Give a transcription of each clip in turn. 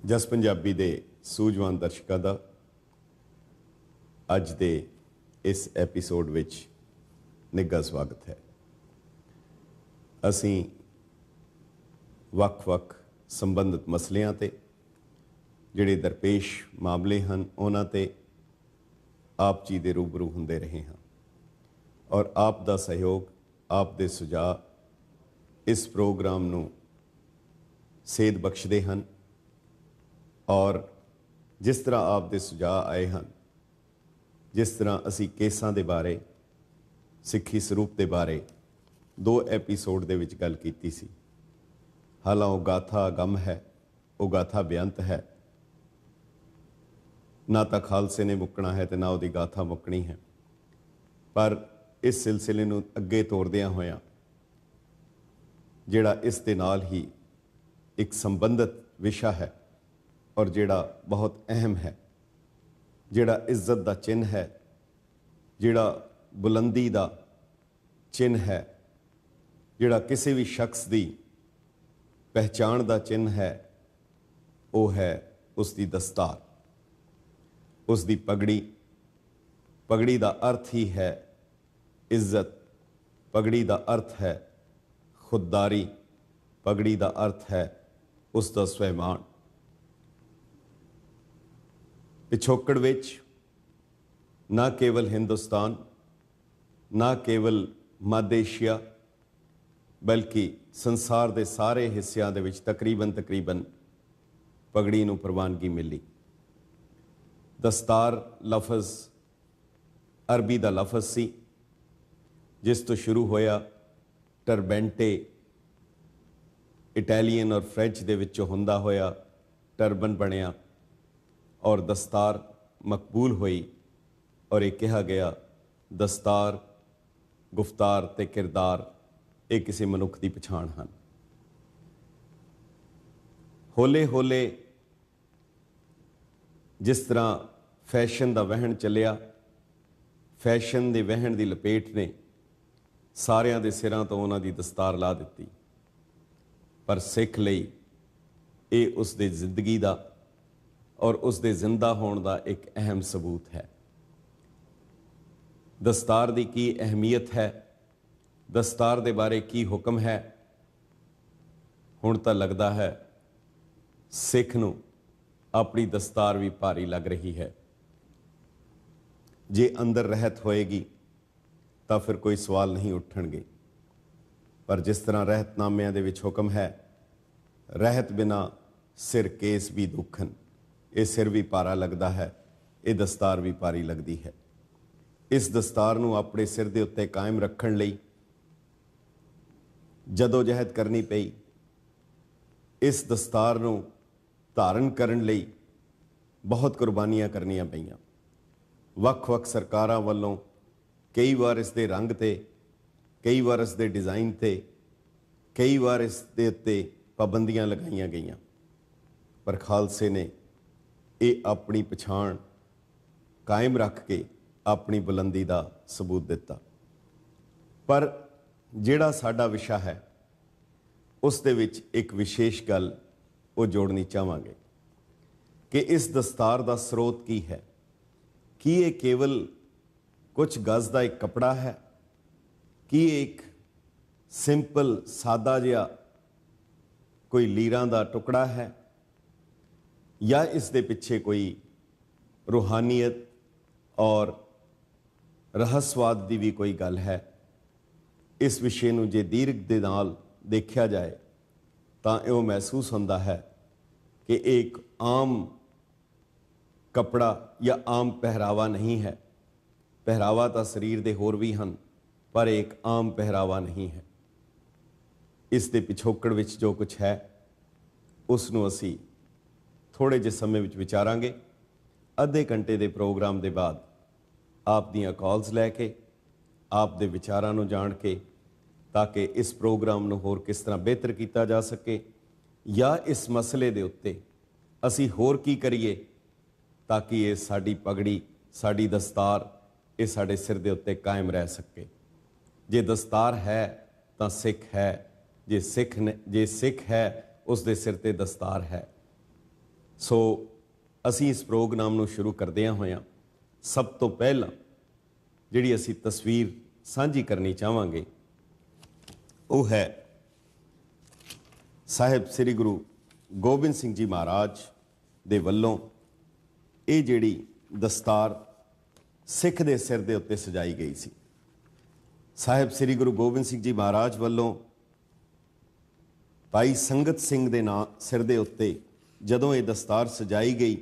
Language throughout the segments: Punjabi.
ਜਸ ਪੰਜਾਬੀ ਦੇ ਸੂਝਵਾਨ ਦਰਸ਼ਕਾਂ ਦਾ ਅੱਜ ਦੇ ਇਸ ਐਪੀਸੋਡ ਵਿੱਚ ਨਿੱਘਾ ਸਵਾਗਤ ਹੈ। ਅਸੀਂ ਵੱਖ-ਵੱਖ ਸੰਬੰਧਿਤ ਮਸਲਿਆਂ ਤੇ ਜਿਹੜੇ ਦਰਪੇਸ਼ ਮਾਮਲੇ ਹਨ ਉਹਨਾਂ ਤੇ ਆਪ ਜੀ ਦੇ ਰੂਬਰੂ ਹੁੰਦੇ ਰਹੇ ਹਾਂ ਔਰ ਆਪ ਦਾ ਸਹਿਯੋਗ, ਆਪ ਦੇ ਸੁਝਾਅ ਇਸ ਪ੍ਰੋਗਰਾਮ ਨੂੰ ਸੇਧ ਬਖਸ਼ਦੇ ਹਨ ਔਰ ਜਿਸ ਤਰ੍ਹਾਂ ਆਪ ਦੇ ਸੁਝਾਅ ਆਏ ਹਨ, ਜਿਸ ਤਰ੍ਹਾਂ ਅਸੀਂ ਕੇਸਾਂ ਦੇ ਬਾਰੇ, ਸਿੱਖੀ ਸਰੂਪ ਦੇ ਬਾਰੇ 2 ਐਪੀਸੋਡ ਦੇ ਵਿੱਚ ਗੱਲ ਕੀਤੀ ਸੀ। ਹਾਲਾਂ ਉਹ ਗਾਥਾ ਗਮ ਹੈ, ਉਹ ਗਾਥਾ ਬੇਅੰਤ ਹੈ। ਨਾ ਤਾਂ ਖਾਲਸੇ ਨੇ ਮੁੱਕਣਾ ਹੈ ਤੇ ਨਾ ਉਹਦੀ ਗਾਥਾ ਮੁੱਕਣੀ ਹੈ। ਪਰ ਇਸ ਸਿਲਸਿਲੇ ਨੂੰ ਅੱਗੇ ਤੋਰਦਿਆਂ ਹੋਇਆਂ ਜਿਹੜਾ ਇਸ ਦੇ ਨਾਲ ਹੀ ਇੱਕ ਸੰਬੰਧਿਤ ਵਿਸ਼ਾ ਹੈ ਔਰ ਜਿਹੜਾ ਬਹੁਤ ਅਹਿਮ ਹੈ, ਜਿਹੜਾ ਇੱਜ਼ਤ ਦਾ ਚਿੰਨ੍ਹ ਹੈ, ਜਿਹੜਾ ਬੁਲੰਦੀ ਦਾ ਚਿੰਨ੍ਹ ਹੈ, ਜਿਹੜਾ ਕਿਸੇ ਵੀ ਸ਼ਖਸ ਦੀ ਪਹਿਚਾਣ ਦਾ ਚਿੰਨ੍ਹ ਹੈ, ਉਹ ਹੈ ਉਸ ਦੀ ਦਸਤਾਰ, ਉਸ ਦੀ ਪਗੜੀ। ਪਗੜੀ ਦਾ ਅਰਥ ਹੀ ਹੈ ਇੱਜ਼ਤ, ਪਗੜੀ ਦਾ ਅਰਥ ਹੈ ਖੁਦਦਾਰੀ, ਪਗੜੀ ਦਾ ਅਰਥ ਹੈ ਉਸ ਦਾ ਸਵੈਮਾਣ। ਪਿਛੋਕੜ ਵਿੱਚ ਨਾ ਕੇਵਲ ਹਿੰਦੁਸਤਾਨ, ਨਾ ਕੇਵਲ ਮੱਧ ਏਸ਼ੀਆ, ਬਲਕਿ ਸੰਸਾਰ ਦੇ ਸਾਰੇ ਹਿੱਸਿਆਂ ਦੇ ਵਿੱਚ ਤਕਰੀਬਨ ਪਗੜੀ ਨੂੰ ਪ੍ਰਵਾਨਗੀ ਮਿਲੀ। ਦਸਤਾਰ ਲਫ਼ਜ਼ ਅਰਬੀ ਦਾ ਲਫ਼ਜ਼ ਸੀ ਜਿਸ ਤੋਂ ਸ਼ੁਰੂ ਹੋਇਆ। ਟਰਬੈਂਟੇ ਇਟਾਲੀਅਨ ਔਰ ਫ੍ਰੈਂਚ ਦੇ ਵਿੱਚੋਂ ਹੁੰਦਾ ਹੋਇਆ ਟਰਬਨ ਬਣਿਆ ਔਰ ਦਸਤਾਰ ਮਕਬੂਲ ਹੋਈ ਔਰ ਇਹ ਕਿਹਾ ਗਿਆ ਦਸਤਾਰ, ਗੁਫਤਾਰ ਤੇ ਕਿਰਦਾਰ ਇਹ ਕਿਸੇ ਮਨੁੱਖ ਦੀ ਪਛਾਣ ਹਨ। ਹੌਲੇ ਹੌਲੇ ਜਿਸ ਤਰ੍ਹਾਂ ਫੈਸ਼ਨ ਦਾ ਵਹਿਣ ਚੱਲਿਆ, ਫੈਸ਼ਨ ਦੇ ਵਹਿਣ ਦੀ ਲਪੇਟ ਨੇ ਸਾਰਿਆਂ ਦੇ ਸਿਰਾਂ ਤੋਂ ਉਹਨਾਂ ਦੀ ਦਸਤਾਰ ਲਾ ਦਿੱਤੀ। ਪਰ ਸਿੱਖ ਲਈ ਇਹ ਉਸ ਦੀ ਜ਼ਿੰਦਗੀ ਦਾ ਔਰ ਉਸ ਦੇ ਜ਼ਿੰਦਾ ਹੋਣ ਦਾ ਇੱਕ ਅਹਿਮ ਸਬੂਤ ਹੈ। ਦਸਤਾਰ ਦੀ ਕੀ ਅਹਿਮੀਅਤ ਹੈ, ਦਸਤਾਰ ਦੇ ਬਾਰੇ ਕੀ ਹੁਕਮ ਹੈ, ਹੁਣ ਤਾਂ ਲੱਗਦਾ ਹੈ ਸਿੱਖ ਨੂੰ ਆਪਣੀ ਦਸਤਾਰ ਵੀ ਭਾਰੀ ਲੱਗ ਰਹੀ ਹੈ। ਜੇ ਅੰਦਰ ਰਹਿਤ ਹੋਏਗੀ ਤਾਂ ਫਿਰ ਕੋਈ ਸਵਾਲ ਨਹੀਂ ਉੱਠਣਗੇ। ਪਰ ਜਿਸ ਤਰ੍ਹਾਂ ਰਹਿਤਨਾਮਿਆਂ ਦੇ ਵਿੱਚ ਹੁਕਮ ਹੈ, ਰਹਿਤ ਬਿਨਾ ਸਿਰ ਕੇਸ ਵੀ ਦੁੱਖਨ, ਇਹ ਸਿਰ ਵੀ ਭਾਰਾ ਲੱਗਦਾ ਹੈ, ਇਹ ਦਸਤਾਰ ਵੀ ਭਾਰੀ ਲੱਗਦੀ ਹੈ। ਇਸ ਦਸਤਾਰ ਨੂੰ ਆਪਣੇ ਸਿਰ ਦੇ ਉੱਤੇ ਕਾਇਮ ਰੱਖਣ ਲਈ ਜਦੋਂ ਜਹਿਦ ਕਰਨੀ ਪਈ। ਇਸ ਦਸਤਾਰ ਨੂੰ ਧਾਰਨ ਕਰਨ ਲਈ ਬਹੁਤ ਕੁਰਬਾਨੀਆਂ ਕਰਨੀਆਂ ਪਈਆਂ। ਵੱਖ-ਵੱਖ ਸਰਕਾਰਾਂ ਵੱਲੋਂ ਕਈ ਵਾਰ ਇਸ ਦੇ ਰੰਗ ਤੇ, ਕਈ ਵਾਰ ਇਸ ਦੇ ਡਿਜ਼ਾਈਨ ਤੇ, ਕਈ ਵਾਰ ਇਸ ਦੇ ਉੱਤੇ ਪਾਬੰਦੀਆਂ ਲਗਾਈਆਂ ਗਈਆਂ। ਪਰ ਖਾਲਸੇ ਨੇ ਇਹ ਆਪਣੀ ਪਛਾਣ ਕਾਇਮ ਰੱਖ ਕੇ ਆਪਣੀ ਬੁਲੰਦੀ ਦਾ ਸਬੂਤ ਦਿੱਤਾ। ਪਰ ਜਿਹੜਾ ਸਾਡਾ ਵਿਸ਼ਾ ਹੈ ਉਸ ਦੇ ਵਿੱਚ ਇੱਕ ਵਿਸ਼ੇਸ਼ ਗੱਲ ਉਹ ਜੋੜਨੀ ਚਾਹਾਂਗੇ ਕਿ ਇਸ ਦਸਤਾਰ ਦਾ ਸਰੋਤ ਕੀ ਹੈ। ਕੀ ਇਹ ਕੇਵਲ ਕੁਝ ਗਜ਼ ਦਾ ਇੱਕ ਕੱਪੜਾ ਹੈ? ਕੀ ਇਹ ਇੱਕ ਸਿੰਪਲ ਸਾਦਾ ਜਿਹਾ ਕੋਈ ਲੀਰਾਂ ਦਾ ਟੁਕੜਾ ਹੈ ਜਾਂ ਇਸ ਦੇ ਪਿੱਛੇ ਕੋਈ ਰੂਹਾਨੀਅਤ ਔਰ ਰਹੱਸਵਾਦ ਦੀ ਵੀ ਕੋਈ ਗੱਲ ਹੈ? ਇਸ ਵਿਸ਼ੇ ਨੂੰ ਜੇ ਦੀਰਘ ਦੇ ਨਾਲ ਦੇਖਿਆ ਜਾਏ ਤਾਂ ਇਹ ਮਹਿਸੂਸ ਹੁੰਦਾ ਹੈ ਕਿ ਇਹ ਇੱਕ ਆਮ ਕੱਪੜਾ ਜਾਂ ਆਮ ਪਹਿਰਾਵਾ ਨਹੀਂ ਹੈ। ਪਹਿਰਾਵਾ ਤਾਂ ਸਰੀਰ ਦੇ ਹੋਰ ਵੀ ਹਨ, ਪਰ ਇੱਕ ਆਮ ਪਹਿਰਾਵਾ ਨਹੀਂ ਹੈ। ਇਸ ਦੇ ਪਿਛੋਕੜ ਵਿੱਚ ਜੋ ਕੁਝ ਹੈ ਉਸ ਨੂੰ ਅਸੀਂ ਥੋੜ੍ਹੇ ਜਿਹੇ ਸਮੇਂ ਵਿੱਚ ਵਿਚਾਰਾਂਗੇ। ਅੱਧੇ ਘੰਟੇ ਦੇ ਪ੍ਰੋਗਰਾਮ ਦੇ ਬਾਅਦ ਆਪ ਦੀਆਂ ਕਾਲਸ ਲੈ ਕੇ, ਆਪ ਦੇ ਵਿਚਾਰਾਂ ਨੂੰ ਜਾਣ ਕੇ, ਤਾਂ ਕਿ ਇਸ ਪ੍ਰੋਗਰਾਮ ਨੂੰ ਹੋਰ ਕਿਸ ਤਰ੍ਹਾਂ ਬਿਹਤਰ ਕੀਤਾ ਜਾ ਸਕੇ ਜਾਂ ਇਸ ਮਸਲੇ ਦੇ ਉੱਤੇ ਅਸੀਂ ਹੋਰ ਕੀ ਕਰੀਏ ਤਾਂ ਕਿ ਇਹ ਸਾਡੀ ਪਗੜੀ, ਸਾਡੀ ਦਸਤਾਰ ਇਹ ਸਾਡੇ ਸਿਰ ਦੇ ਉੱਤੇ ਕਾਇਮ ਰਹਿ ਸਕੇ। ਜੇ ਦਸਤਾਰ ਹੈ ਤਾਂ ਸਿੱਖ ਹੈ, ਜੇ ਸਿੱਖ ਹੈ ਉਸ ਦੇ ਸਿਰ ਤੇ ਦਸਤਾਰ ਹੈ। ਸੋ ਅਸੀਂ ਇਸ ਪ੍ਰੋਗਰਾਮ ਨੂੰ ਸ਼ੁਰੂ ਕਰਦਿਆਂ ਹੋਇਆਂ ਸਭ ਤੋਂ ਪਹਿਲਾਂ ਜਿਹੜੀ ਅਸੀਂ ਤਸਵੀਰ ਸਾਂਝੀ ਕਰਨੀ ਚਾਹਾਂਗੇ ਉਹ ਹੈ ਸਾਹਿਬ ਸ੍ਰੀ ਗੁਰੂ ਗੋਬਿੰਦ ਸਿੰਘ ਜੀ ਮਹਾਰਾਜ ਦੇ ਵੱਲੋਂ ਇਹ ਜਿਹੜੀ ਦਸਤਾਰ ਸਿੱਖ ਦੇ ਸਿਰ ਦੇ ਉੱਤੇ ਸਜਾਈ ਗਈ ਸੀ। ਸਾਹਿਬ ਸ੍ਰੀ ਗੁਰੂ ਗੋਬਿੰਦ ਸਿੰਘ ਜੀ ਮਹਾਰਾਜ ਵੱਲੋਂ ਭਾਈ ਸੰਗਤ ਸਿੰਘ ਦੇ ਨਾਂ ਸਿਰ ਦੇ ਉੱਤੇ ਜਦੋਂ ਇਹ ਦਸਤਾਰ ਸਜਾਈ ਗਈ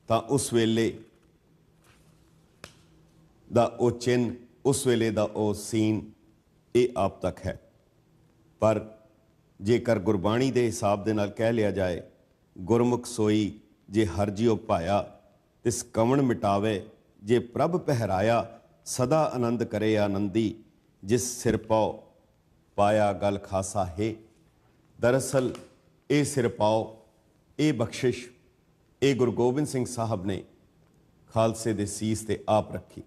ਤਾਂ ਉਸ ਵੇਲੇ ਦਾ ਉਹ ਚਿੰਨ੍ਹ, ਉਸ ਵੇਲੇ ਦਾ ਉਹ ਸੀਨ ਇਹ ਆਪ ਤੱਕ ਹੈ। ਪਰ ਜੇਕਰ ਗੁਰਬਾਣੀ ਦੇ ਹਿਸਾਬ ਦੇ ਨਾਲ ਕਹਿ ਲਿਆ ਜਾਏ, ਗੁਰਮੁਖ ਸੋਈ ਜੇ ਹਰਿ ਜਿਉ ਭਾਇਆ ਤਿਸ ਕਵਣ ਮਿਟਾਵੇ, ਜੇ ਪ੍ਰਭ ਪਹਿਰਾਇਆ ਸਦਾ ਆਨੰਦ ਕਰੇ ਆਨੰਦੀ, ਜਿਸ ਸਿਰ ਪਾਉ ਪਾਇਆ ਗਲ ਖਾਸਾ ਹੈ। ਦਰਅਸਲ ਇਹ ਸਿਰ ਪਾਉ, ਇਹ ਬਖਸ਼ਿਸ਼ ਇਹ ਗੁਰੂ ਗੋਬਿੰਦ ਸਿੰਘ ਸਾਹਿਬ ਨੇ ਖਾਲਸੇ ਦੇ ਸੀਸ ਤੇ ਆਪ ਰੱਖੀ।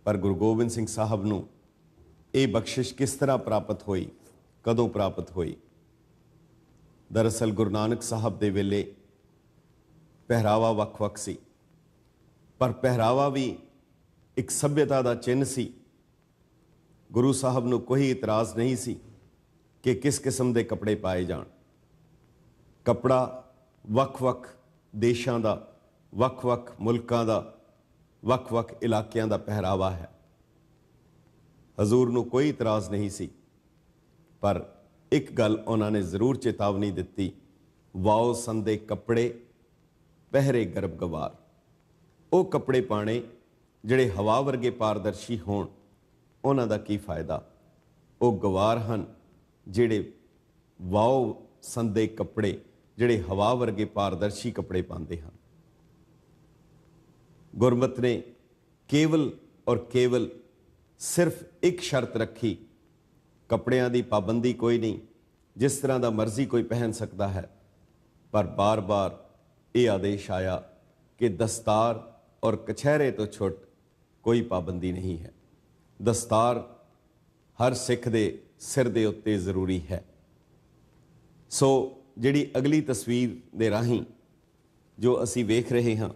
ਪਰ ਗੁਰੂ ਗੋਬਿੰਦ ਸਿੰਘ ਸਾਹਿਬ ਨੂੰ ਇਹ ਬਖਸ਼ਿਸ਼ ਕਿਸ ਤਰ੍ਹਾਂ ਪ੍ਰਾਪਤ ਹੋਈ, ਕਦੋਂ ਪ੍ਰਾਪਤ ਹੋਈ? ਦਰਅਸਲ ਗੁਰੂ ਨਾਨਕ ਸਾਹਿਬ ਦੇ ਵੇਲੇ ਪਹਿਰਾਵਾ ਵੱਖ-ਵੱਖ ਸੀ, ਪਰ ਪਹਿਰਾਵਾ ਵੀ ਇੱਕ ਸੱਭਿਅਤਾ ਦਾ ਚਿੰਨ੍ਹ ਸੀ। ਗੁਰੂ ਸਾਹਿਬ ਨੂੰ ਕੋਈ ਇਤਰਾਜ਼ ਨਹੀਂ ਸੀ ਕਿ ਕਿਸ ਕਿਸਮ ਦੇ ਕੱਪੜੇ ਪਾਏ ਜਾਣ। ਕੱਪੜਾ ਵੱਖ-ਵੱਖ ਦੇਸ਼ਾਂ ਦਾ, ਵੱਖ-ਵੱਖ ਮੁਲਕਾਂ ਦਾ, ਵੱਖ-ਵੱਖ ਇਲਾਕਿਆਂ ਦਾ ਪਹਿਰਾਵਾ ਹੈ। ਹਜ਼ੂਰ ਨੂੰ ਕੋਈ ਇਤਰਾਜ਼ ਨਹੀਂ ਸੀ, ਪਰ ਇੱਕ ਗੱਲ ਉਹਨਾਂ ਨੇ ਜ਼ਰੂਰ ਚੇਤਾਵਨੀ ਦਿੱਤੀ, ਵਾਓ ਸੰਦੇ ਕੱਪੜੇ ਪਹਿਰੇ ਗਰਭ ਗਵਾਰ। ਉਹ ਕੱਪੜੇ ਪਾਣੇ ਜਿਹੜੇ ਹਵਾ ਵਰਗੇ ਪਾਰਦਰਸ਼ੀ ਹੋਣ, ਉਹਨਾਂ ਦਾ ਕੀ ਫਾਇਦਾ? ਉਹ ਗਵਾਰ ਹਨ ਜਿਹੜੇ ਵਾਓ ਸੰਦੇ ਕੱਪੜੇ, ਜਿਹੜੇ ਹਵਾ ਵਰਗੇ ਪਾਰਦਰਸ਼ੀ ਕੱਪੜੇ ਪਾਉਂਦੇ ਹਨ। ਗੁਰਮਤਿ ਨੇ ਕੇਵਲ ਔਰ ਕੇਵਲ ਸਿਰਫ ਇੱਕ ਸ਼ਰਤ ਰੱਖੀ, ਕੱਪੜਿਆਂ ਦੀ ਪਾਬੰਦੀ ਕੋਈ ਨਹੀਂ, ਜਿਸ ਤਰ੍ਹਾਂ ਦਾ ਮਰਜ਼ੀ ਕੋਈ ਪਹਿਨ ਸਕਦਾ ਹੈ। ਪਰ ਬਾਰ-ਬਾਰ ਇਹ ਆਦੇਸ਼ ਆਇਆ ਕਿ ਦਸਤਾਰ ਔਰ ਕਛਹਿਰੇ ਤੋਂ ਛੁੱਟ ਕੋਈ ਪਾਬੰਦੀ ਨਹੀਂ ਹੈ। ਦਸਤਾਰ ਹਰ ਸਿੱਖ ਦੇ ਸਿਰ ਦੇ ਉੱਤੇ ਜ਼ਰੂਰੀ ਹੈ। ਸੋ ਜਿਹੜੀ ਅਗਲੀ ਤਸਵੀਰ ਦੇ ਰਾਹੀਂ ਜੋ ਅਸੀਂ ਵੇਖ ਰਹੇ ਹਾਂ,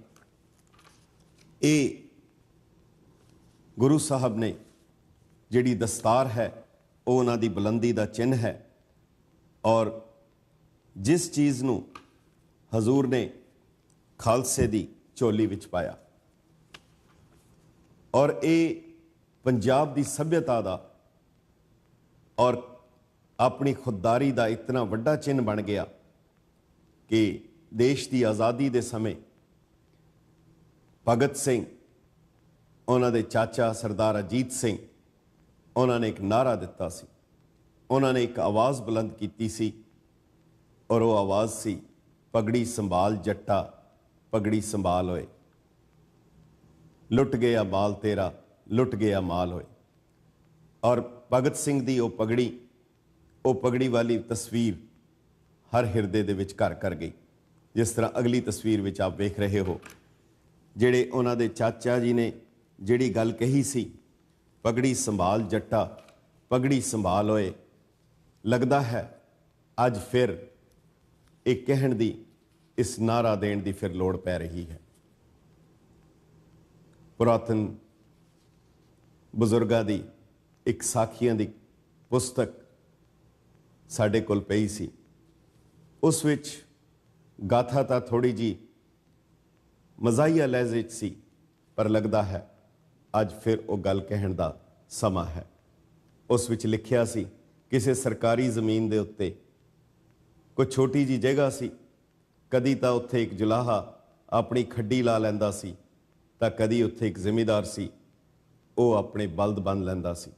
ਇਹ ਗੁਰੂ ਸਾਹਿਬ ਨੇ ਜਿਹੜੀ ਦਸਤਾਰ ਹੈ ਉਹ ਉਹਨਾਂ ਦੀ ਬੁਲੰਦੀ ਦਾ ਚਿੰਨ੍ਹ ਹੈ। ਔਰ ਜਿਸ ਚੀਜ਼ ਨੂੰ ਹਜ਼ੂਰ ਨੇ ਖਾਲਸੇ ਦੀ ਝੋਲੀ ਵਿੱਚ ਪਾਇਆ, ਔਰ ਇਹ ਪੰਜਾਬ ਦੀ ਸੱਭਿਅਤਾ ਦਾ ਔਰ ਆਪਣੀ ਖੁਦਦਾਰੀ ਦਾ ਇਤਨਾ ਵੱਡਾ ਚਿੰਨ੍ਹ ਬਣ ਗਿਆ ਕਿ ਦੇਸ਼ ਦੀ ਆਜ਼ਾਦੀ ਦੇ ਸਮੇਂ ਭਗਤ ਸਿੰਘ, ਉਹਨਾਂ ਦੇ ਚਾਚਾ ਸਰਦਾਰ ਅਜੀਤ ਸਿੰਘ, ਉਹਨਾਂ ਨੇ ਇੱਕ ਨਾਅਰਾ ਦਿੱਤਾ ਸੀ, ਉਹਨਾਂ ਨੇ ਇੱਕ ਆਵਾਜ਼ ਬੁਲੰਦ ਕੀਤੀ ਸੀ, ਔਰ ਉਹ ਆਵਾਜ਼ ਸੀ, ਪਗੜੀ ਸੰਭਾਲ ਜੱਟਾ ਪਗੜੀ ਸੰਭਾਲ ਹੋਏ, ਲੁੱਟ ਗਿਆ ਮਾਲ ਤੇਰਾ ਲੁੱਟ ਗਿਆ ਮਾਲ ਹੋਏ। ਔਰ ਭਗਤ ਸਿੰਘ ਦੀ ਉਹ ਪਗੜੀ ਵਾਲੀ ਤਸਵੀਰ ਹਰ ਹਿਰਦੇ ਦੇ ਵਿੱਚ ਘਰ ਕਰ ਗਈ। ਜਿਸ ਤਰ੍ਹਾਂ ਅਗਲੀ ਤਸਵੀਰ ਵਿੱਚ ਆਪ ਵੇਖ ਰਹੇ ਹੋ, ਜਿਹੜੇ ਉਹਨਾਂ ਦੇ ਚਾਚਾ ਜੀ ਨੇ ਜਿਹੜੀ ਗੱਲ ਕਹੀ ਸੀ, ਪਗੜੀ ਸੰਭਾਲ ਜੱਟਾ ਪਗੜੀ ਸੰਭਾਲ ਹੋਏ, ਲੱਗਦਾ ਹੈ ਅੱਜ ਫਿਰ ਇਹ ਕਹਿਣ ਦੀ, ਇਸ ਨਾਅਰਾ ਦੇਣ ਦੀ ਫਿਰ ਲੋੜ ਪੈ ਰਹੀ ਹੈ। ਪੁਰਾਤਨ ਬਜ਼ੁਰਗਾਂ ਦੀ ਇੱਕ ਸਾਖੀਆਂ ਦੀ ਪੁਸਤਕ ਸਾਡੇ ਕੋਲ ਪਈ ਸੀ। ਉਸ ਵਿੱਚ ਗਾਥਾ ਤਾਂ ਥੋੜੀ ਜੀ ਮਜ਼ਾਹੀਆ ਲਹਿਜ਼ੇ 'ਚ ਸੀ, ਪਰ ਲੱਗਦਾ ਹੈ ਅੱਜ ਫਿਰ ਉਹ ਗੱਲ ਕਹਿਣ ਦਾ ਸਮਾਂ ਹੈ। ਉਸ ਵਿੱਚ ਲਿਖਿਆ ਸੀ, ਕਿਸੇ ਸਰਕਾਰੀ ਜ਼ਮੀਨ ਦੇ ਉੱਤੇ ਕੋਈ ਛੋਟੀ ਜੀ ਜਗ੍ਹਾ ਸੀ, ਕਦੀ ਤਾਂ ਉੱਥੇ ਇੱਕ ਜੁਲਾਹਾ ਆਪਣੀ ਖੱਡੀ ਲਾ ਲੈਂਦਾ ਸੀ, ਤਾਂ ਕਦੀ ਉੱਥੇ ਇੱਕ ਜ਼ਿਮੀਂਦਾਰ ਸੀ, ਉਹ ਆਪਣੇ ਬਲਦ ਬੰਨ੍ਹ ਲੈਂਦਾ ਸੀ।